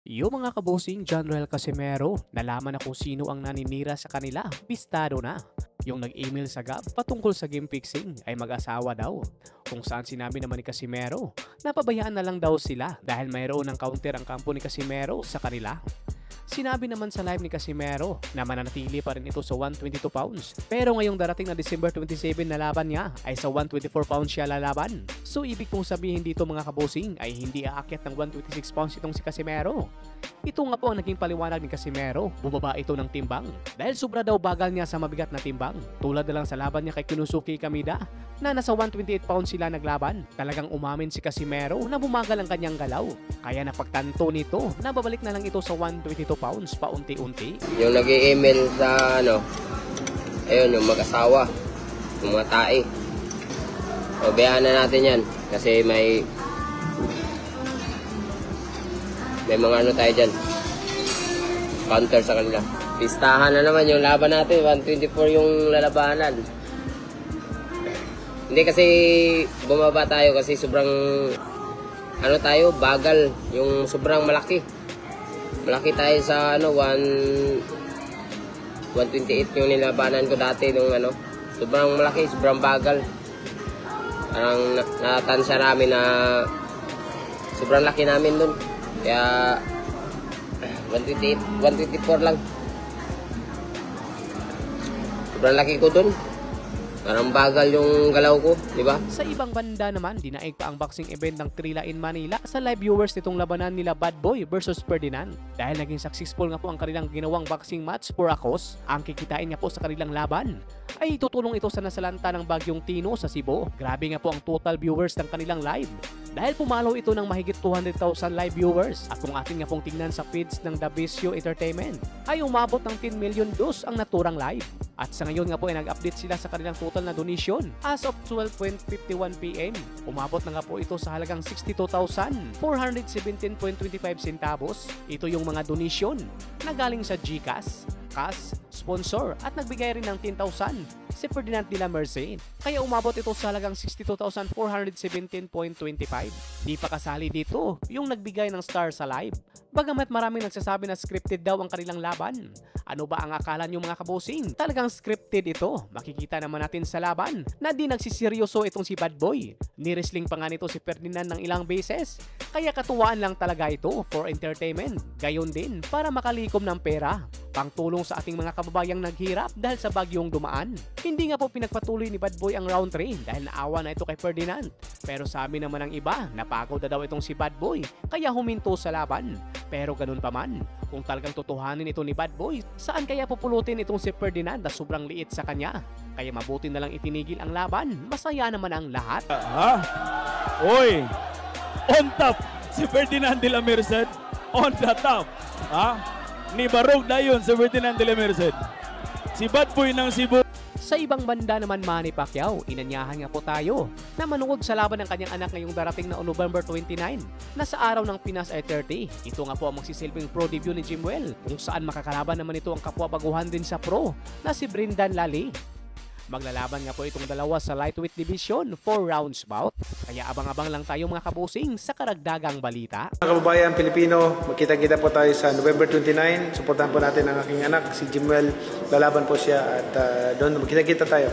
Yung mga kabosing John Roel Casimero, nalaman na kung sino ang naninira sa kanila, bistado na. Yung nag-email sa GAP patungkol sa game fixing ay mag-asawa daw. Kung saan sinabi naman ni Casimero, napabayaan na lang daw sila dahil mayroon ng counter ang kampo ni Casimero sa kanila. Sinabi naman sa live ni Casimero na mananatili pa rin ito sa 122 pounds. Pero ngayong darating na December 27 na laban niya ay sa 124 pounds siya lalaban. So ibig kong sabihin dito mga kabosing ay hindi aakyat ng 126 pounds itong si Casimero. Ito nga po ang naging paliwanag ni Casimero. Bumaba ito ng timbang dahil sobra daw bagal niya sa mabigat na timbang. Tulad na lang sa laban niya kay Kunosuke Kamida na nasa 128 pounds sila naglaban. Talagang umamin si Casimero na bumagal ang kanyang galaw. Kaya napagtanto nito na babalik na lang ito sa 122 pounds paunti-unti. Yung nag-email sa ayun, yung mag-asawa, yung mga tae. O, bayaan na natin yan. Kasi may mga tayo dyan. Counter sa kanila. Pistahan na naman yung laban natin. 124 yung lalabanan. Hindi kasi bumaba tayo kasi sobrang tayo, bagal. Yung sobrang malaki. Malaki tayo sa 128 yung nilabanan ko dati nung sobrang malaki, sobrang bagal. Parang natansya namin na sobrang laki namin dun. Kaya 128, 124 lang. Sobrang laki ko dun. Parang bagal yung galaw ko, di ba? Sa ibang banda naman, dinaig pa ang boxing event ng Trilla in Manila sa live viewers nitong labanan nila Bad Boy versus Ferdinand. Dahil naging successful nga po ang kanilang ginawang boxing match for a cause, ang kikitain nga po sa kanilang laban ay tutulong ito sa nasalanta ng Bagyong Tino sa Cebu. Grabe nga po ang total viewers ng kanilang live. Dahil pumalaw ito ng mahigit 200,000 live viewers. At kung atin nga pong tingnan sa feeds ng The Bisyo Entertainment, ay umabot ng 10 million dos ang naturang live. At sa ngayon nga po ay nag-update sila sa kanilang total na donation. As of 12:51 PM, umabot na nga po ito sa halagang 62,417.25 centavos. Ito yung mga donation na galing sa GCash, cash, sponsor at nagbigay rin ng 10,000 si Ferdinand de la Merced. Kaya umabot ito sa halagang 62,417.25. Di pa kasali dito yung nagbigay ng star sa live. Bagamat maraming nagsasabi na scripted daw ang kanilang laban. Ano ba ang akala nyo mga kabosing? Talagang scripted ito. Makikita naman natin sa laban na di nagsiseryoso itong si Bad Boy. Ni-wrestling pa nga nito si Ferdinand ng ilang beses. Kaya katuwaan lang talaga ito for entertainment. Gayon din para makalikom ng pera. Pangtulong sa ating mga kababayang naghirap dahil sa bagyong dumaan. Hindi nga po pinagpatuloy ni Bad Boy ang round 3 dahil naawa na ito kay Ferdinand. Pero sabi naman ng iba, napagod na daw itong si Bad Boy kaya huminto sa laban. Pero ganun pa man, kung talagang totohanin ito ni Bad Boy, saan kaya pupulutin itong si Ferdinand na sobrang liit sa kanya? Kaya mabuti na lang itinigil ang laban, masaya naman ang lahat. Oy, on top si Ferdinand de la Merced, on the top. Ni Barog na yun si Ferdinand de la Merced. Si Bad Boy ng Cebu. Sa ibang banda naman Manny Pacquiao, inanyahan nga po tayo na manood sa laban ng kanyang anak ngayong darating na November 29 na sa araw ng Pinas ay 30. Ito nga po ang magsisilbing pro debut ni Jimwell kung saan makakalaban naman ito ang kapwa baguhan din sa pro na si Brindan Lali. Maglalaban nga po itong dalawa sa lightweight division 4 rounds bout. Kaya abang-abang lang tayo mga kabusing sa karagdagang balita. Mga kababayan Pilipino, magkita-kita po tayo sa November 29. Suportahan po natin ang aking anak, si Jimwell. Lalaban po siya at doon magkita-kita tayo.